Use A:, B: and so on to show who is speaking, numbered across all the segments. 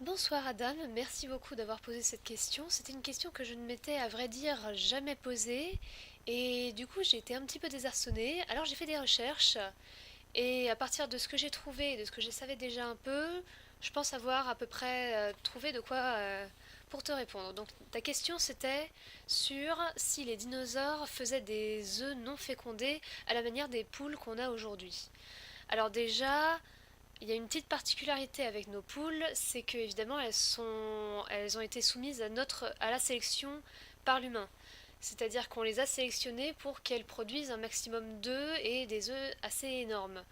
A: Bonsoir Adam, merci beaucoup d'avoir posé cette question. C'était une question que je ne m'étais à vrai dire jamais posée et du coup j'ai été un petit peu désarçonnée. Alors j'ai fait des recherches et à partir de ce que j'ai trouvé et de ce que je savais déjà un peu, je pense avoir à peu près trouvé de quoi pour te répondre. Donc ta question c'était sur si les dinosaures faisaient des œufs non fécondés à la manière des poules qu'on a aujourd'hui. Alors déjà, il y a une petite particularité avec nos poules, c'est que évidemment elles ont été soumises à la sélection par l'humain. C'est-à-dire qu'on les a sélectionnées pour qu'elles produisent un maximum d'œufs et des œufs assez énormes.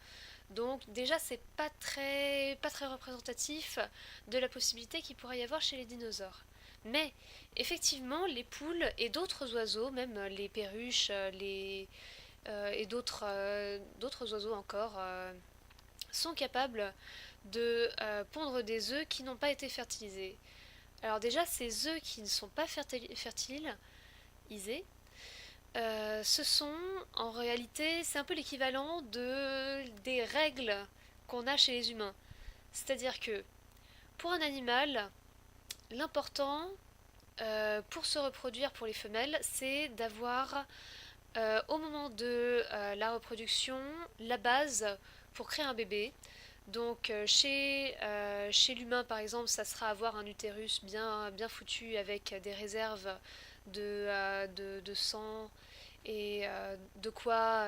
A: Donc déjà c'est pas très représentatif de la possibilité qu'il pourrait y avoir chez les dinosaures. Mais effectivement les poules et d'autres oiseaux, même les perruches, et d'autres oiseaux encore, sont capables de pondre des œufs qui n'ont pas été fertilisés. Alors déjà, ces œufs qui ne sont pas fertilisés, ce sont en réalité, c'est un peu l'équivalent des règles qu'on a chez les humains. C'est-à-dire que pour un animal, l'important pour se reproduire pour les femelles, c'est d'avoir au moment de la reproduction la base pour créer un bébé. Donc chez l'humain par exemple, ça sera avoir un utérus bien foutu avec des réserves de sang et de quoi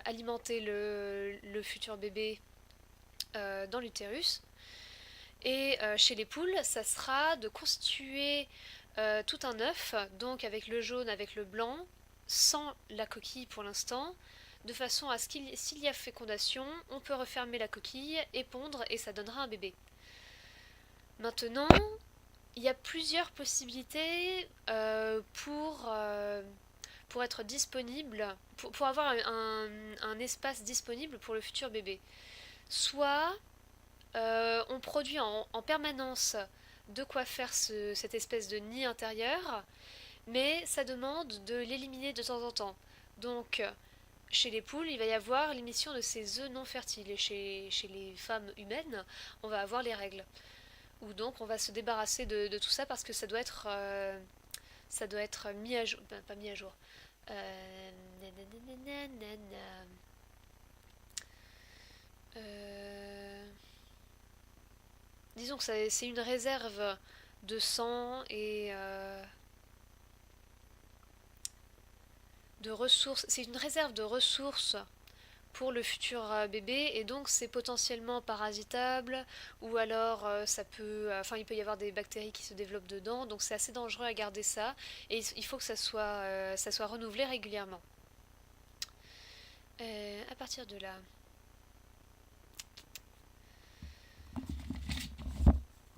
A: alimenter le futur bébé dans l'utérus. Et chez les poules, ça sera de constituer tout un œuf, donc avec le jaune, avec le blanc, sans la coquille pour l'instant, de façon à ce qu'il s'il y a fécondation, on peut refermer la coquille et pondre et ça donnera un bébé. Maintenant, il y a plusieurs possibilités pour être disponible, pour avoir un espace disponible pour le futur bébé. Soit on produit en permanence de quoi faire cette espèce de nid intérieur, mais ça demande de l'éliminer de temps en temps. Donc, chez les poules, il va y avoir l'émission de ces œufs non fertiles. Et chez les femmes humaines, on va avoir les règles. Ou donc, on va se débarrasser de tout ça parce que ça doit être mis à jour. Ben, pas mis à jour. Euh, euh, disons que c'est une réserve de sang et de ressources. C'est une réserve de ressources pour le futur bébé et donc c'est potentiellement parasitable ou alors enfin il peut y avoir des bactéries qui se développent dedans donc c'est assez dangereux à garder ça et il faut que ça soit renouvelé régulièrement. À partir de là,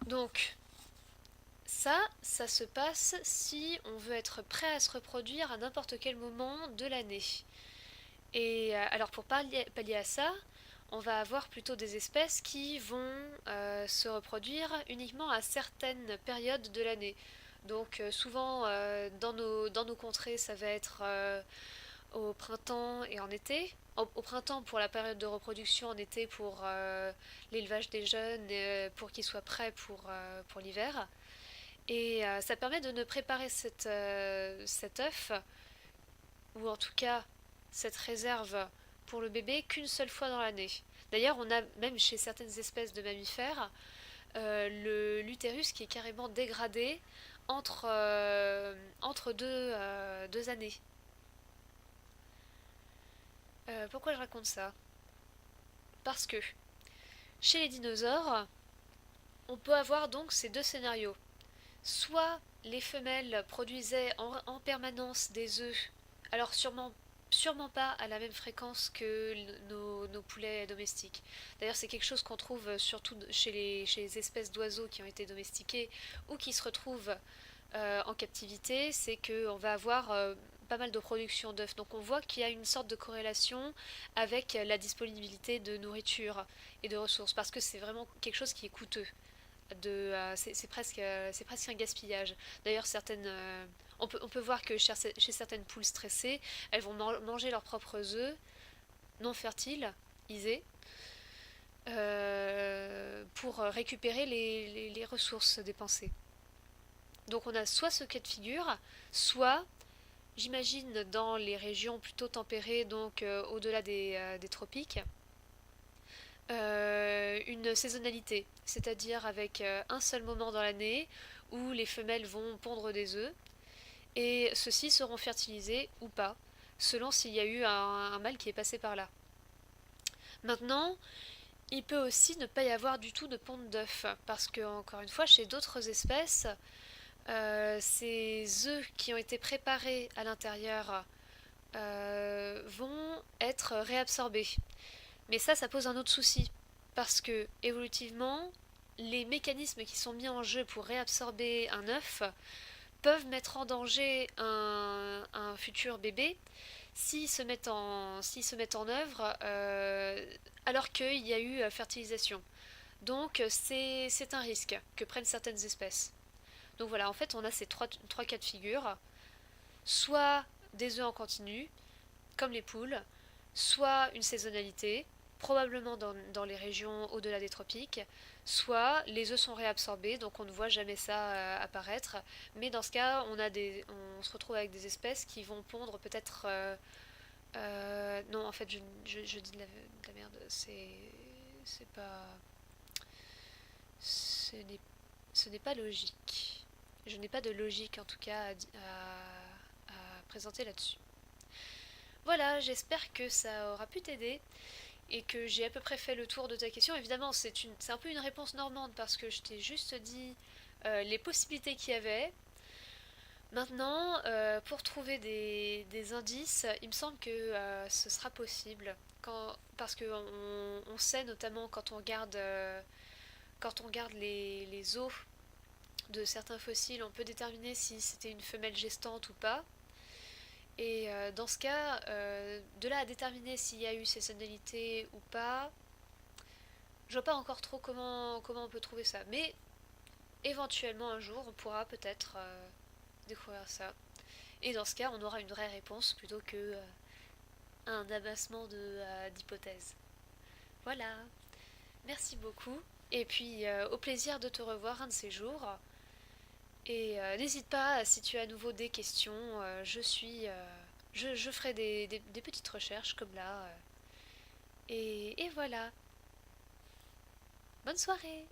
A: donc ça se passe si on veut être prêt à se reproduire à n'importe quel moment de l'année. Et alors pour pallier à ça, on va avoir plutôt des espèces qui vont se reproduire uniquement à certaines périodes de l'année. Donc souvent dans nos contrées, ça va être au printemps et en été. Au printemps pour la période de reproduction, en été pour l'élevage des jeunes, pour qu'ils soient prêts pour l'hiver. Et ça permet de ne préparer cet œuf, ou en tout cas cette réserve pour le bébé, qu'une seule fois dans l'année. D'ailleurs, on a même chez certaines espèces de mammifères l'utérus qui est carrément dégradé entre deux années. Pourquoi je raconte ça? Parce que chez les dinosaures, on peut avoir donc ces deux scénarios. Soit les femelles produisaient en permanence des œufs, alors sûrement pas à la même fréquence que nos poulets domestiques. D'ailleurs, c'est quelque chose qu'on trouve surtout chez les espèces d'oiseaux qui ont été domestiqués ou qui se retrouvent en captivité, c'est qu'on va avoir pas mal de production d'œufs. Donc on voit qu'il y a une sorte de corrélation avec la disponibilité de nourriture et de ressources, parce que c'est vraiment quelque chose qui est coûteux. C'est presque un gaspillage. D'ailleurs, on peut voir que chez certaines poules stressées, elles vont manger leurs propres œufs non fertiles, isés, pour récupérer les ressources dépensées. Donc on a soit ce cas de figure, soit, j'imagine, dans les régions plutôt tempérées, donc au-delà des tropiques, une saisonnalité, c'est-à-dire avec un seul moment dans l'année où les femelles vont pondre des œufs et ceux-ci seront fertilisés ou pas, selon s'il y a eu un mâle qui est passé par là. Maintenant, il peut aussi ne pas y avoir du tout de ponte d'œufs, parce que, encore une fois, chez d'autres espèces, ces œufs qui ont été préparés à l'intérieur vont être réabsorbés. Mais ça pose un autre souci, parce que, évolutivement, les mécanismes qui sont mis en jeu pour réabsorber un œuf peuvent mettre en danger un futur bébé s'ils se mettent en œuvre alors qu'il y a eu fertilisation. Donc c'est un risque que prennent certaines espèces. Donc voilà, en fait on a ces trois cas de figure. Soit des œufs en continu, comme les poules, soit une saisonnalité, probablement dans les régions au-delà des tropiques, soit les œufs sont réabsorbés, donc on ne voit jamais ça apparaître. Mais dans ce cas, on se retrouve avec des espèces qui vont pondre peut-être... non, en fait, je dis de la merde. C'est pas... Ce n'est, ce n'est pas logique. Je n'ai pas de logique, en tout cas, à présenter là-dessus. Voilà, j'espère que ça aura pu t'aider et que j'ai à peu près fait le tour de ta question. Évidemment, c'est un peu une réponse normande parce que je t'ai juste dit les possibilités qu'il y avait. Maintenant, pour trouver des indices, il me semble que ce sera possible. Parce qu'on on sait notamment quand on regarde les os de certains fossiles, on peut déterminer si c'était une femelle gestante ou pas. Et dans ce cas, de là à déterminer s'il y a eu saisonnalité ou pas, je vois pas encore trop comment on peut trouver ça. Mais éventuellement un jour, on pourra peut-être découvrir ça. Et dans ce cas, on aura une vraie réponse plutôt que un amassement d'hypothèses. Voilà, merci beaucoup. Et puis au plaisir de te revoir un de ces jours. Et n'hésite pas, si tu as à nouveau des questions, je ferai des petites recherches comme là. Et voilà. Bonne soirée!